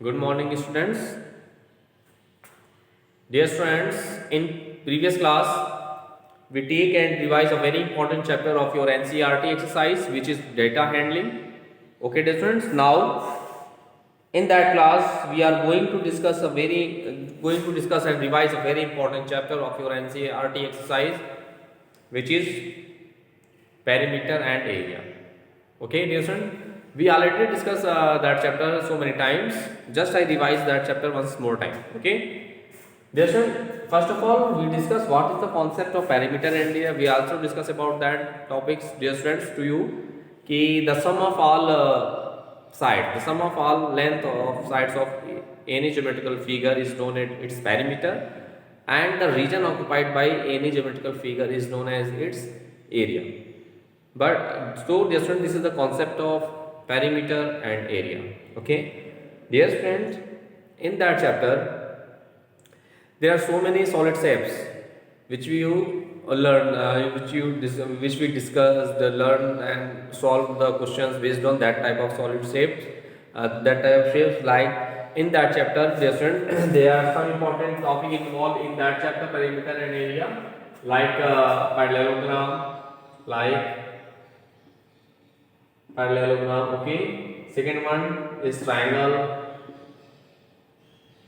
Good morning, students. Dear students, in previous class, we take and revise a very important chapter of your NCERT exercise, which is data handling. Okay, dear students. Now, in that class, we are going to discuss and revise a very important chapter of your NCERT exercise, which is perimeter and area. Okay, dear students. We already discussed that chapter so many times. Just I revise that chapter once more time. Okay. Dear students, first of all, we discuss what is the concept of perimeter and area. We also discuss about that topics, dear students, to you. Ki the sum of all the sum of all length of sides of any geometrical figure is known as its perimeter, and the region occupied by any geometrical figure is known as its area. But so, dear students, this is the concept of perimeter and area. Okay, dear friends, in that chapter there are so many solid shapes which you learn, which we discussed, learn and solve the questions based on that type of solid shapes. That type of shapes, like in that chapter, dear students, there are some important topic involved in that chapter, perimeter and area, like parallelogram, like parallelogram. Okay, second one is triangle.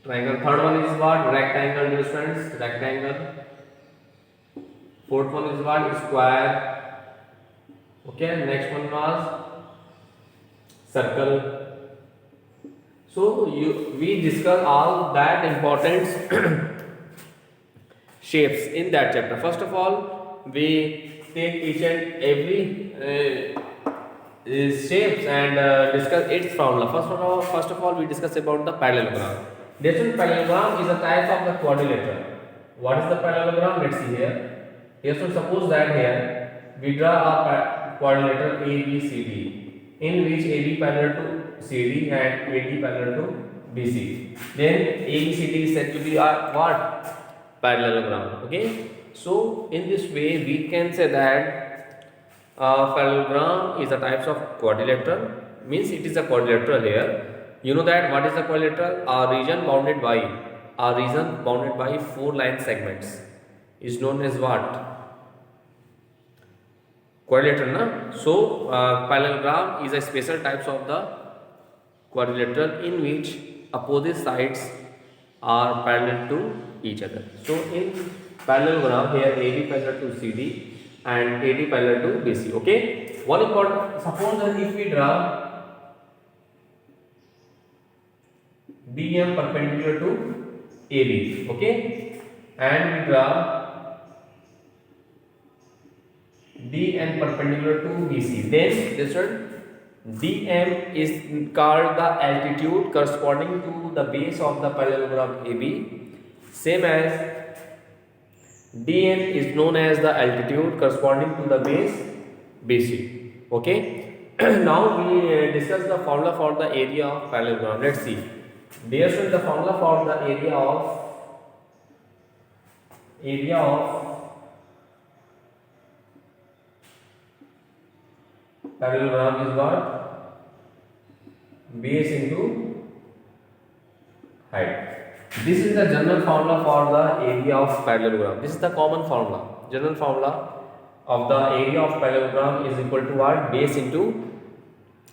Third one is what? Rectangle, dear friends. Rectangle. Fourth one is what? Square. Okay. Next one was circle. So we discuss all that important shapes in that chapter. First of all, we take each and every shapes and discuss its formula. First of all, we discuss about the parallelogram. This parallelogram is a type of the quadrilateral. What is the parallelogram? Let's see here. Here, so suppose that here we draw a quadrilateral ABCD, in which AB parallel to CD and AD parallel to BC. Then ABCD is said to be a what? Parallelogram. Okay. So in this way, we can say that parallelogram is a types of quadrilateral. Means it is a quadrilateral here. You know that what is the quadrilateral? A region bounded by 4 line segments is known as what? Quadrilateral, na? So parallelogram is a special types of the quadrilateral in which opposite sides are parallel to each other. So in parallelogram, here AB parallel to CD and AD parallel to BC. Okay. One important. Suppose that if we draw DM perpendicular to AB, okay, and we draw DN perpendicular to BC. Then this one DM is called the altitude corresponding to the base of the parallelogram AB, same as DN is known as the altitude corresponding to the base BC. Okay. Now we discuss the formula for the area of parallelogram. Let's see. Dear students, the formula for the area of parallelogram is what? Base into height. This is the general formula for the area of parallelogram. This is the common formula. General formula of the area of parallelogram is equal to what? Base into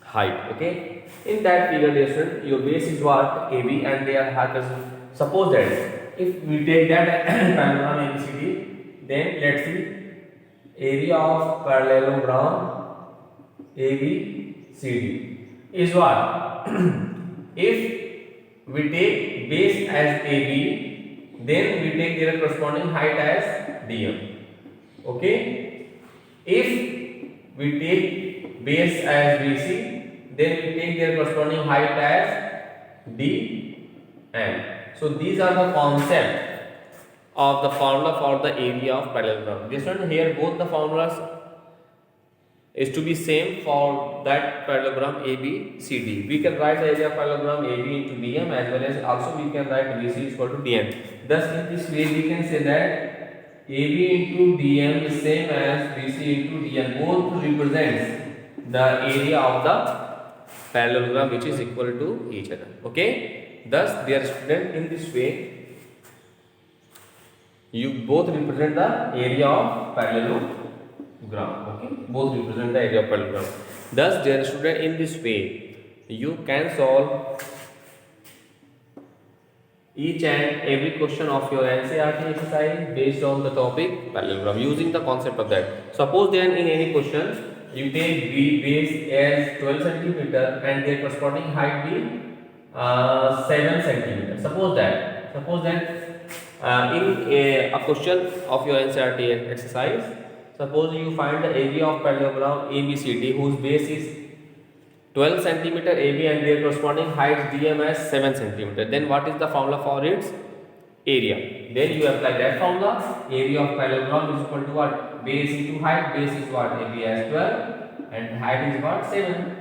height. Okay. In that figure, dear student, your base is what? AB, and they are height. Suppose that if we take that parallelogram ABCD, then let's see area of parallelogram ABCD is what? If we take base as AB, then we take their corresponding height as DM. Okay. If we take base as BC, then we take their corresponding height as DN. So these are the concept of the formula for the area of parallelogram. This one here, both the formulas is to be same for that parallelogram ABCD. We can write the area of parallelogram AB into DM, as well as also we can write BC is equal to DN. Thus in this way we can say that AB into DM is same as BC into DN. Both represents the area of the parallelogram which is equal to each other. Okay. Thus, dear student, in this way, you both represent the area of parallelogram. Okay, both represent the area of parallelogram. Thus, dear student, in this way, you can solve each and every question of your NCERT exercise based on the topic parallelogram using the concept of that. Suppose then in any question you take B base as 12 centimeter and their corresponding height be 7 centimeter. Suppose that in a question of your NCERT exercise, suppose you find the area of parallelogram ABCD whose base is 12 centimeter AB and their corresponding height DM as 7 centimeter. Then what is the formula for its area? Then you apply that formula. Area of parallelogram is equal to what? Base into height. Base is what? AB as 12 and height is what? 7.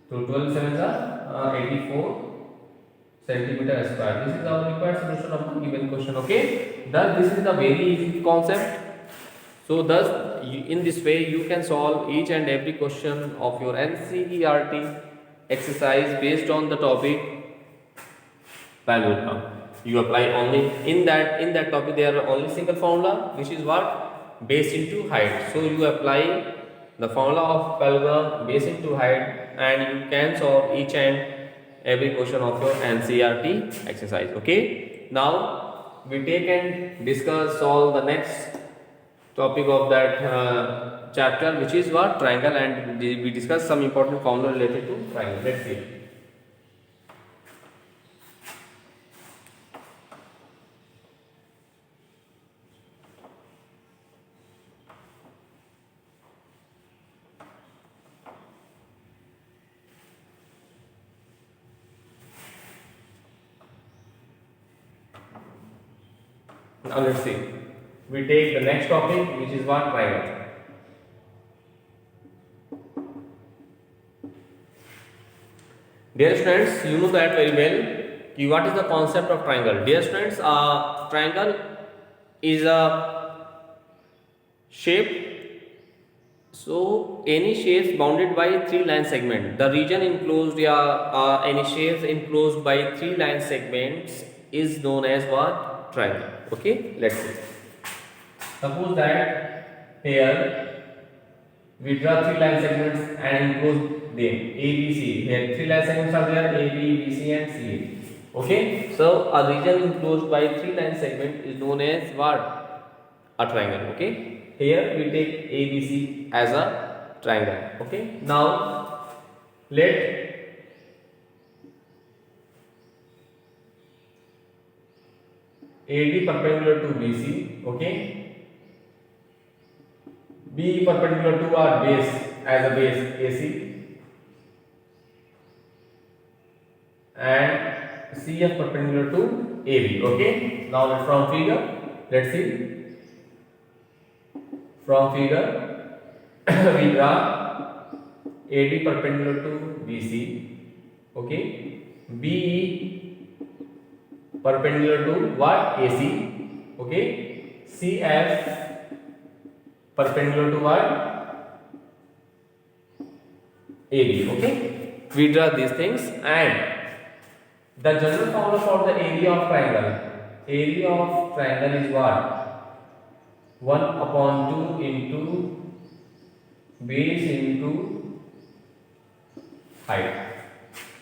So 12 sevens are 84 centimeter square. This is our required solution of the given question. Okay. Thus this is the very easy concept. So thus in this way you can solve each and every question of your NCERT exercise based on the topic parallelogram. You apply only in that topic there are only single formula which is what? Base into height. So you apply the formula of parallelogram base into height and you can solve each and every question of your NCERT exercise. Okay. Now we take and discuss solve the next topic of that chapter, which is what? Triangle, and we discuss some important formula related to triangle. Let's see. Now let's see. We take the next topic, which is what? Triangle. Dear students, you know that very well. What is the concept of triangle? Dear students, triangle is a shape. So any shapes bounded by 3 line segment. The region enclosed any shapes enclosed by 3 line segments is known as what? Triangle. Okay, let's see. Suppose that here we draw 3 line segments and enclose them A, B, C. Here 3 line segments are there A, B, B, C and C. Okay, so a region enclosed by 3 line segment is known as what? A triangle. Okay, here we take A, B, C as a triangle. Okay, now let AD perpendicular to BC. Okay. B perpendicular to our base as a base AC and CF perpendicular to AB. Okay. Now from figure, let's see. From figure, we draw AD perpendicular to BC. Okay. BE perpendicular to what? AC. Okay. CF perpendicular to what? AB. Okay, we draw these things and the general formula for the area of triangle. Area of triangle is what? 1 upon 2 into base into height.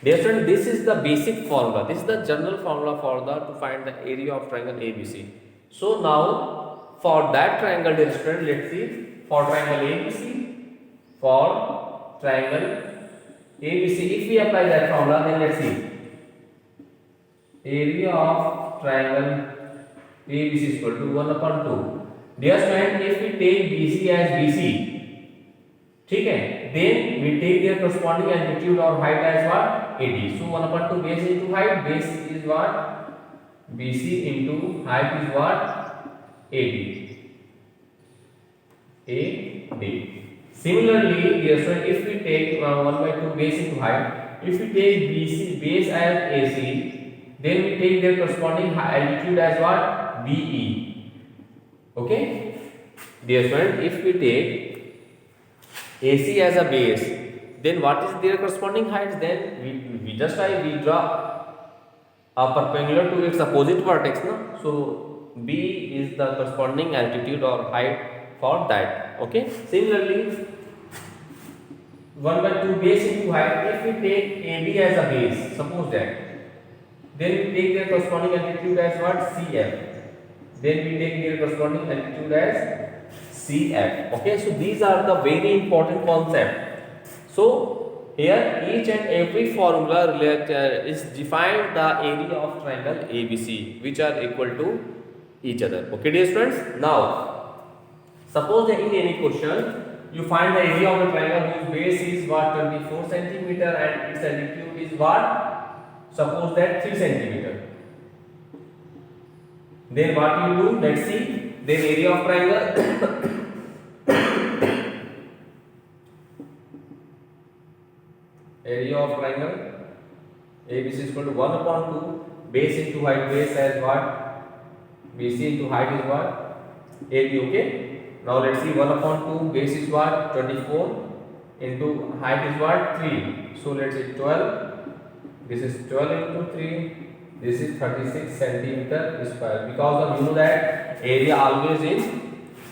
Dear student, this is the basic formula. This is the general formula for to find the area of triangle ABC. So now for that triangle, dear student, let's see. For triangle ABC, for triangle ABC, if we apply that formula, then let's see. Area of triangle ABC is equal to 1 upon 2. Dear student, if we take BC as BC, okay, then we take their corresponding altitude or height as what? AD. So 1 upon 2 base into height, base is what? BC into height is what? AD. Similarly, dear student, if we take 1 by 2 base into height, if we take BC base as AC, then we take their corresponding altitude as what? BE. Okay, dear student, if we take AC as a base then what is their corresponding heights? Then we just we draw a perpendicular to its opposite vertex, no? So B is the corresponding altitude or height for that. Okay. Similarly, 1 by 2 base into height. If we take AB as a base, suppose that, then we take their corresponding altitude as what? CF. Then we take their corresponding altitude as CF. Okay, so these are the very important concept. So here each and every formula is defined the area of triangle ABC, which are equal to each other. Okay, dear students. Now, suppose that in any question you find the area of a triangle whose base is what? 24 centimeter and its altitude is what? Suppose that 3 centimeter. Then what you do? Let's see. Then area of triangle. Area of triangle ABC is equal to 1 upon 2. Base into height. Base as what? BC into height is what? AB. Okay. Now let's see, 1 upon 2, base is what? 24 into height is what? 3. So let's say 12. This is 12 into 3. This is 36 centimeter square. Because of you know that area always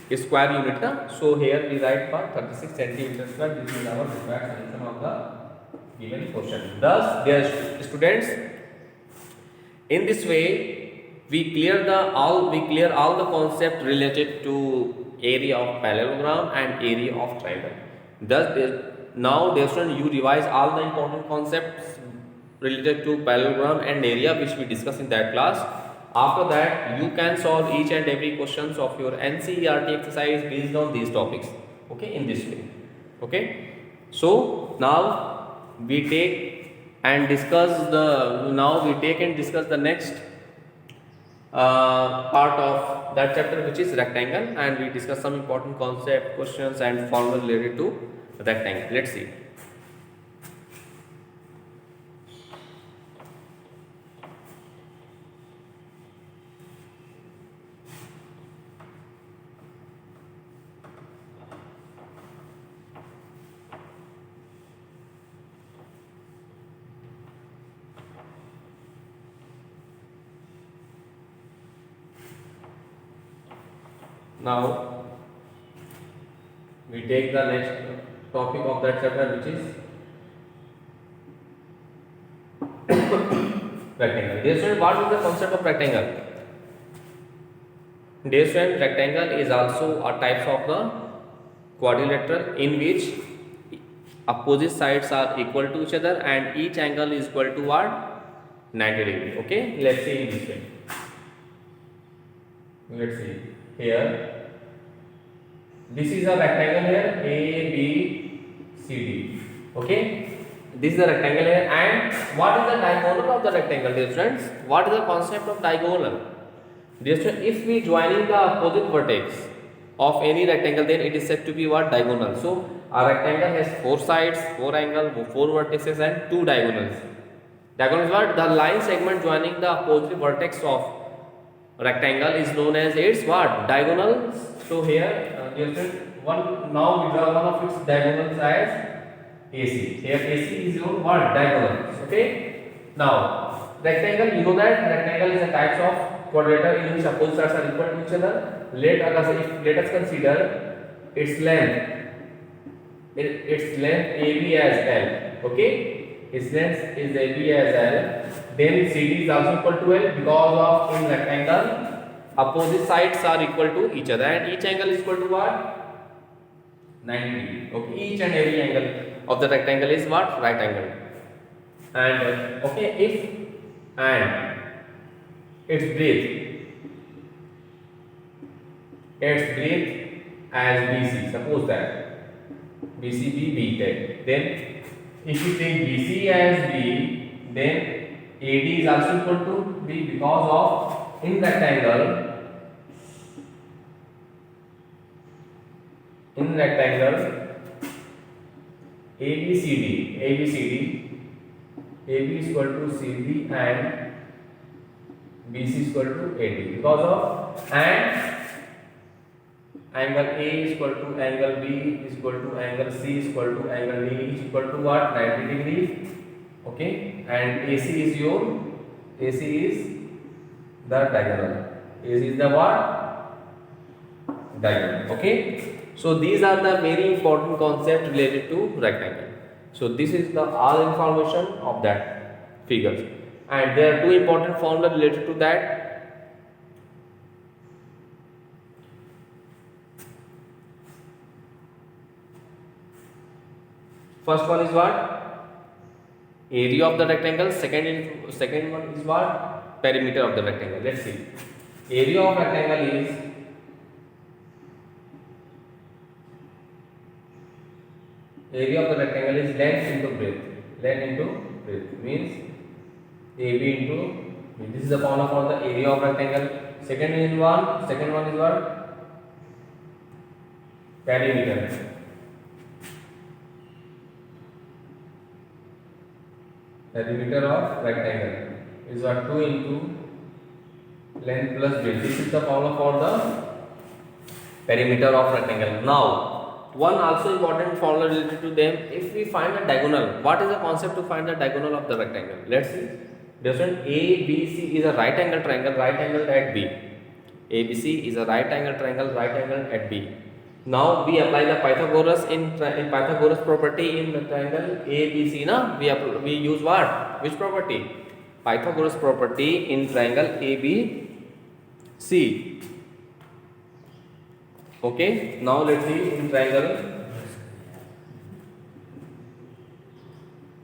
is square unit. So here we write for 36 centimeter square. This is our required solution of the given question. Thus, dear students, in this way we clear all the concept related to area of parallelogram and area of triangle. Thus, now dear students, you revise all the important concepts related to parallelogram and area which we discussed in that class. After that, you can solve each and every questions of your NCERT exercise based on these topics. Okay, in this way. Okay. So now we take and discuss the next part of that chapter, which is rectangle, and we discuss some important concept, questions and formula related to rectangle. Let's see. Now we take the next topic of that chapter, which is rectangle. Dear student, what is the concept of rectangle? Dear student, rectangle is also a type of the quadrilateral in which opposite sides are equal to each other and each angle is equal to what? 90 degree. Okay, let's see in this way. Let's see here. This is a rectangle here, A, B, C, D. Okay, this is the rectangle here. And what is the diagonal of the rectangle, dear friends? What is the concept of diagonal? Dear friends, if we joining the opposite vertex of any rectangle, then it is said to be what? Diagonal. So a rectangle has 4 sides, 4 angles, 4 vertices and 2 diagonals. Diagonal is what? The line segment joining the opposite vertex of rectangle is known as its what? Diagonal. So here, now we draw one of its diagonals as AC. Here AC is your what? Diagonal. Okay. Now rectangle, you know that rectangle is a type of quadrilateral in which opposite sides are equal to each other. Let us consider its length. Its length AB as L. Okay. Its length is AB as L. Then CD is also equal to L because of in rectangle opposite sides are equal to each other and each angle is equal to what? 90 degree. Okay, each and every angle of the rectangle is what? Right angle. And okay, if and its breadth as BC. Suppose that BC be B take. Then if you take BC as B, then AD is also equal to B because of in rectangle ABCD AB is equal to CD and BC is equal to AD because of angle A is equal to angle B is equal to angle C is equal to angle D is equal to what? 90 degrees. Okay, and AC is the diagonal. AC is the what? Diagonal. Okay, so these are the very important concepts related to rectangle. So this is the all information of that figures, and there are two important formulas related to that. First one is what? Area of the rectangle. Second one is what? Perimeter of the rectangle. Let's see. Area of rectangle is length into breadth. Length into breadth means AB into B. This is the formula for the area of rectangle. Second one is what? Perimeter. Perimeter of rectangle is what? 2 into length plus breadth. This is the formula for the perimeter of rectangle. Now, one also important formula related to them. If we find a diagonal, what is the concept to find the diagonal of the rectangle? Let's see. Different ABC is a right angle triangle, right angle at B. ABC is a right angle triangle, right angle at B. Now we apply the Pythagoras in Pythagoras property in the triangle ABC. Na we use what? Which property? Pythagoras property in triangle ABC. Okay. Now let's see in triangle.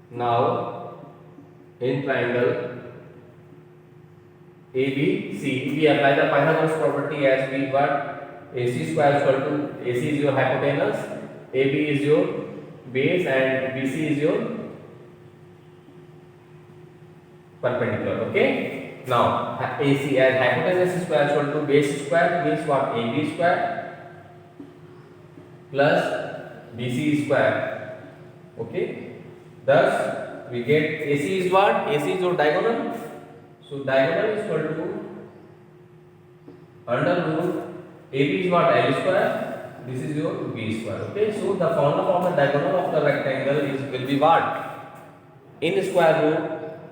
Now in triangle ABC, we apply the Pythagoras property as we what? AC square is equal to AC is your hypotenuse, AB is your base, and BC is your perpendicular. Okay. Now AC as hypotenuse square is equal to base square means what? AB square plus BC square. Okay. Thus we get AC is what? AC is your diagonal. So diagonal is equal to under root AB is what? L square. This is your B square. Okay. So the formula for the diagonal of the rectangle will be what? In square root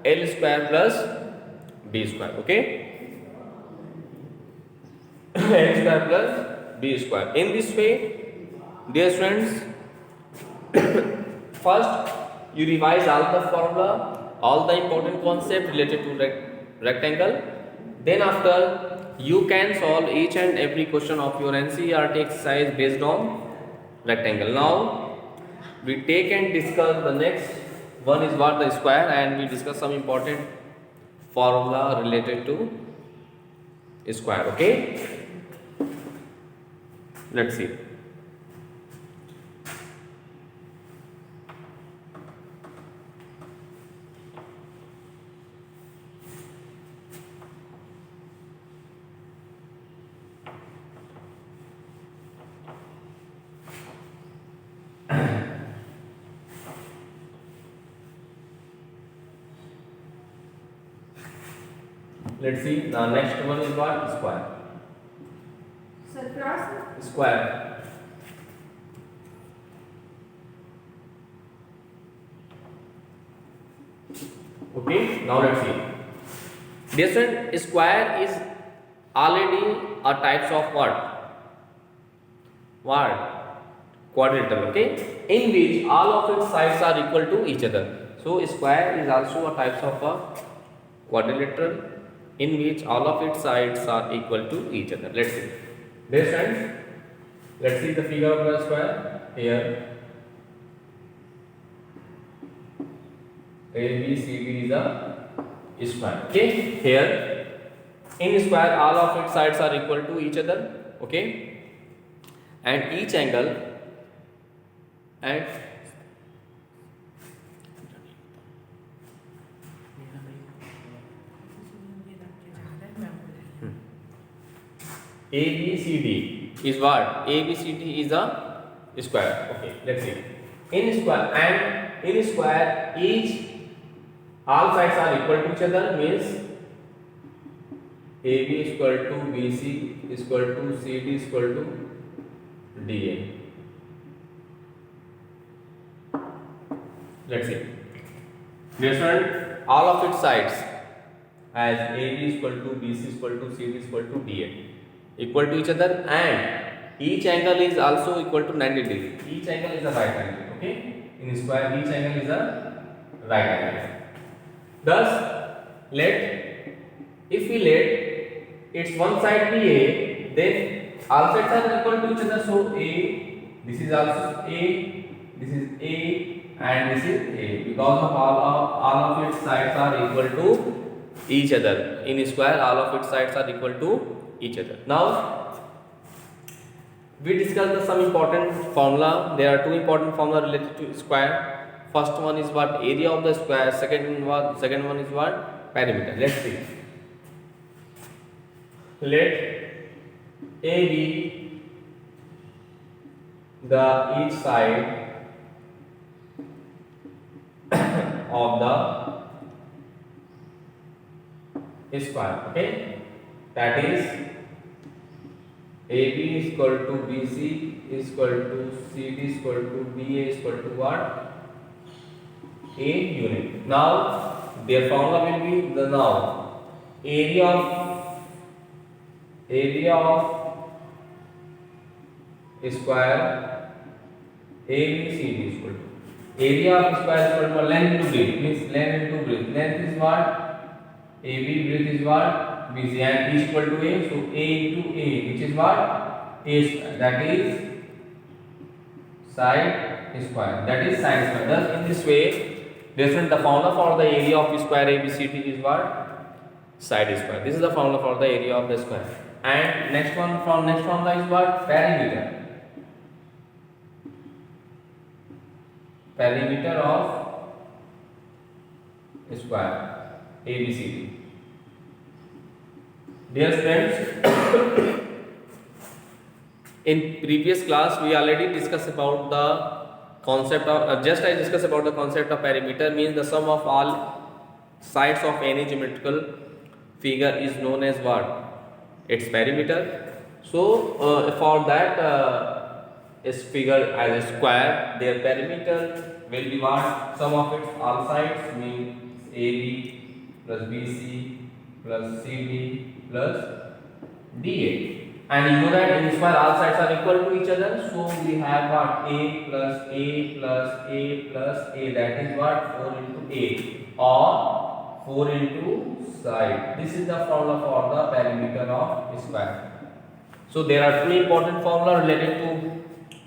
L square plus B square. Okay. L square plus B square. In this way, dear friends, first you revise all the formula, all the important concept related to rectangle. Then after you can solve each and every question of your NCERT exercise based on rectangle. Now we take and discuss the next one is what? The square, and we discuss some important formula related to square. Okay, let's see. Let's see. The next one is what? Square. Sir, cross? Square. Okay. Now let's see. Different square is already a types of what? What? Quadrilateral. Okay. In which all of its sides are equal to each other. So square is also a types of a quadrilateral in which all of its sides are equal to each other. Let's see. Dear friends, let's see the figure of the square here. ABCD is a square. Okay. Here in square all of its sides are equal to each other. Okay. And each angle and ABCD is what? ABCD is a square. Okay, let's see. In square each all sides are equal to each other means AB is equal to BC is equal to CD is equal to DA. Let's see. Dear student, all of its sides as AB is equal to BC is equal to CD is equal to DA equal to each other, and each angle is also equal to 90 degree. Each angle is a right angle. Okay, in square each angle is a right angle. Thus, if we let its one side be A, then all sides are equal to each other. So A, this is also A, this is A, and this is A. Because of all of its sides are equal to each other. In square, all of its sides are equal to each other. Now, we discussed some important formula. There are two important formula related to square. First one is what? Area of the square. Second one is what? Perimeter. Let's see. Let A be the each side of the square. Okay, that is AB is equal to BC is equal to CD is equal to DA is equal to what? A unit. Now their formula will be the now area of square ABCD is equal to area of square is equal to length into breadth, means length into breadth. Length is what? AB, breadth is what? BC, and is equal to A. So A into A, which is what? A square. That is side square. That is sine square. Thus, in this way, the formula for the area of square ABCD is what? Side square. This is the formula for the area of the square. And next formula is what? Perimeter. Perimeter of square ABCD. Dear friends, in previous class we already discussed about the concept of I discussed about the concept of perimeter, means the sum of all sides of any geometrical figure is known as what? Its perimeter. So for that is figure as a square, their perimeter will be what? Sum of its all sides, means AB plus BC plus CD plus DA. And you know that in square all sides are equal to each other, so we have what? A plus A plus A plus A, that is what? 4 into A, or 4 into side. This is the formula for the perimeter of square. So there are three important formula related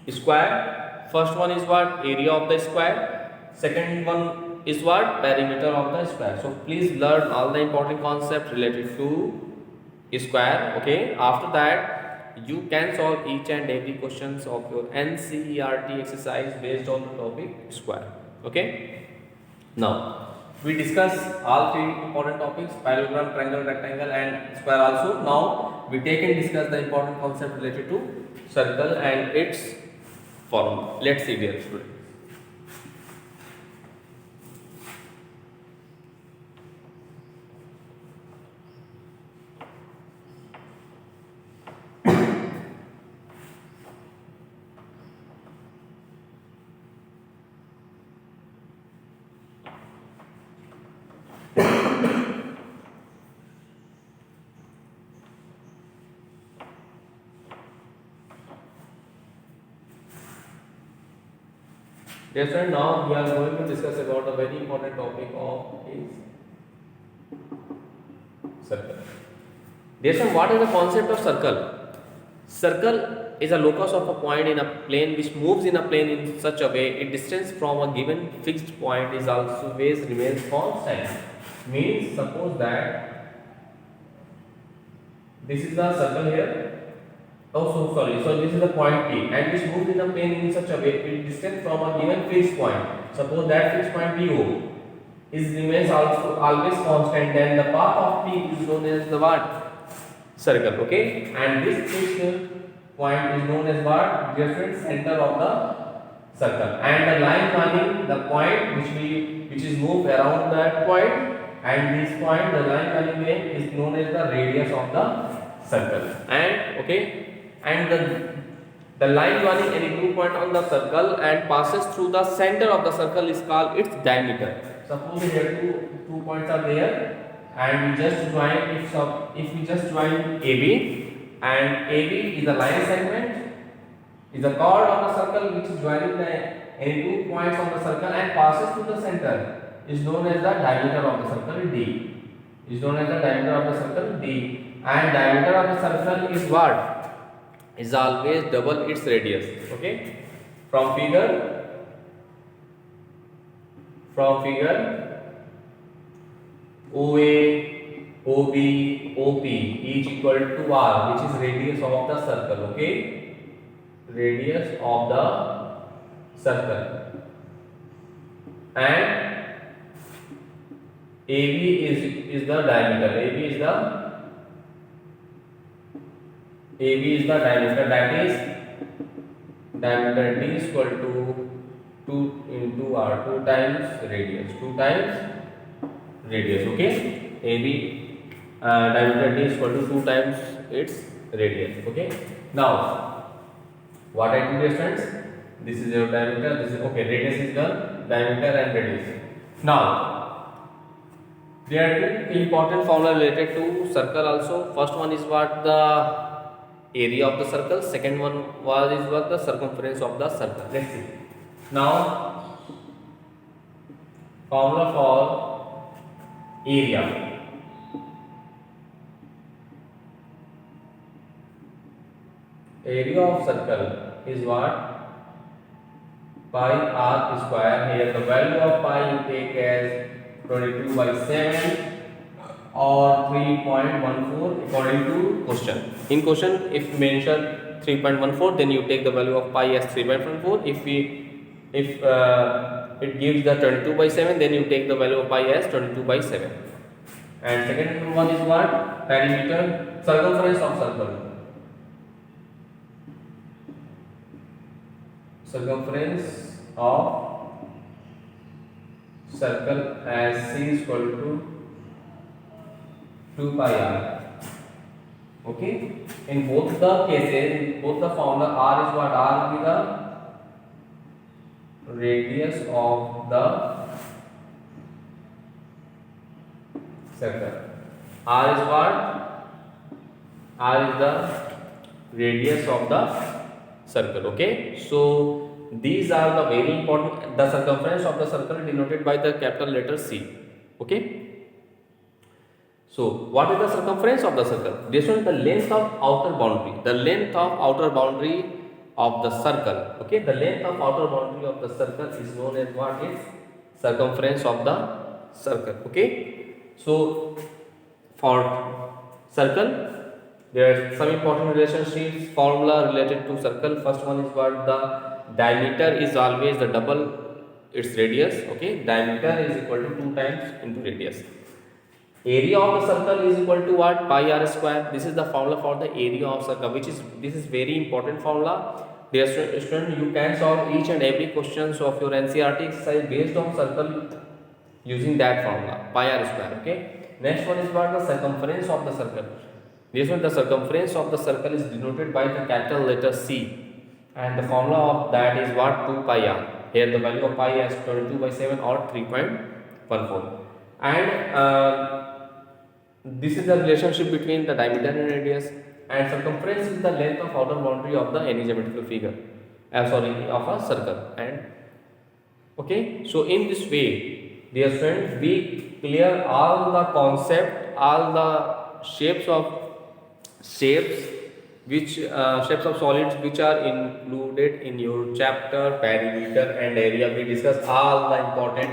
to square. First one is what? Area of the square. Second one is what? Perimeter of the square. So please learn all the important concepts related to square. Okay, after that you can solve each and every questions of your NCERT exercise based on the topic square. Okay, now we discuss all three important topics: parallelogram, triangle, rectangle, and square also. Now we take and discuss the important concept related to circle and its formula. Let's see, dear students. Dear friend, now we are going to discuss about a very important topic of circle. Dear friend, what is the concept of circle? Circle is a locus of a point in a plane which moves in a plane in such a way its distance from a given fixed point is always remains constant. Means suppose that this is the circle here. Oh, so sorry. So this is the point P, and which moves in a plane in such a way its distance from a given fixed point. Suppose that fixed point PO remains also always constant. Then the path of P is known as the what? Circle. Okay, and this fixed point is known as what? Different center of the circle. And the line running the point which is moved around that point, and this point, the line running way, is known as the radius of the circle. And okay. And The line joining any two point on the circle and passes through the center of the circle is called its diameter. Suppose here two points are there, and we just join, if we just join AB, and AB is the line segment, is the chord of the circle which is joining the any two points on the circle and passes through the center, is known as the diameter of the circle D. Is known as the diameter of the circle D, and diameter of the circle is what? Is always double its radius. Okay, from figure OA, OB, OP each equal to R, which is radius of the circle. Okay, radius of the circle, and AB is the diameter. AB is the diameter, that is diameter D is equal to 2 into R, 2 times radius. Okay, AB diameter D is equal to 2 times its radius. Okay, now what I do, dear friends, this is your diameter, this is okay, radius is the diameter and radius. Now there are two important formula related to circle also. First one is what? The area of the circle. Second one is what? The circumference of the circle. Let's see. Now formula for area. Area of circle is what? Pi r square. Here the value of pi you take as 22/7 or 3.14 according to question. In question, if mentioned 3.14, then you take the value of pi as 3.14. If it gives the 22/7, then you take the value of pi as 22/7. And second one is what? Perimeter, circumference of circle. Circumference of circle as C is equal to 2 pi r. Okay, in both the cases, both the formula, r is what? R will be the radius of the circle. R is what? R is the radius of the circle. Okay, so these are the very important. The circumference of the circle denoted by the capital letter C. Okay, so what is the circumference of the circle? This one, the length of outer boundary. The length of outer boundary of the circle. Okay, the length of outer boundary of the circle is known as what? Is circumference of the circle. Okay, so for circle there are some important relationships, formula related to circle. First one is what? The diameter is always the double its radius. Okay, diameter is equal to 2 times into radius. Area of the circle is equal to what? Pi r square. This is the formula for the area of circle, which is, this is very important formula. Dear student, you can solve each and every questions of your NCERT exercise based on circle using that formula, pi r square. Okay, next one is what? The circumference of the circle. This one, the circumference of the circle is denoted by the capital letter C, and the formula of that is what? 2 pi r. Here the value of pi is 22/7 or 3.14. And this is the relationship between the diameter and radius, and circumference is the length of outer boundary of the any geometrical figure. Of a circle. And okay, so in this way, dear friends, we clear all the concept, all the shapes of solids which are included in your chapter perimeter and area. We discuss all the important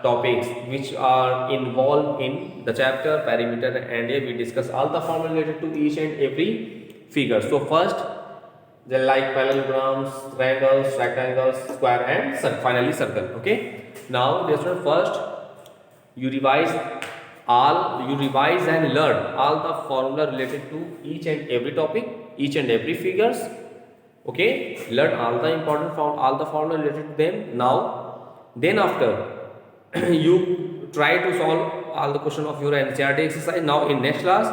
topics which are involved in the chapter perimeter and area. We discuss all the formula related to each and every figure. So first, they like parallelograms, triangles, rectangles, square, and finally circle. Okay, now first you revise and learn all the formula related to each and every topic, each and every figures. Okay, learn all the important all the formula related to them. Now then after you try to solve all the question of your NCERT exercise. Now in next class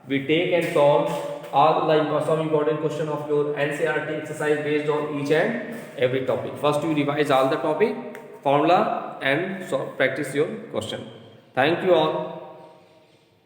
we take and solve all some important question of your NCERT exercise based on each and every topic. First you revise all the topic, formula, and so practice your question. Thank you all.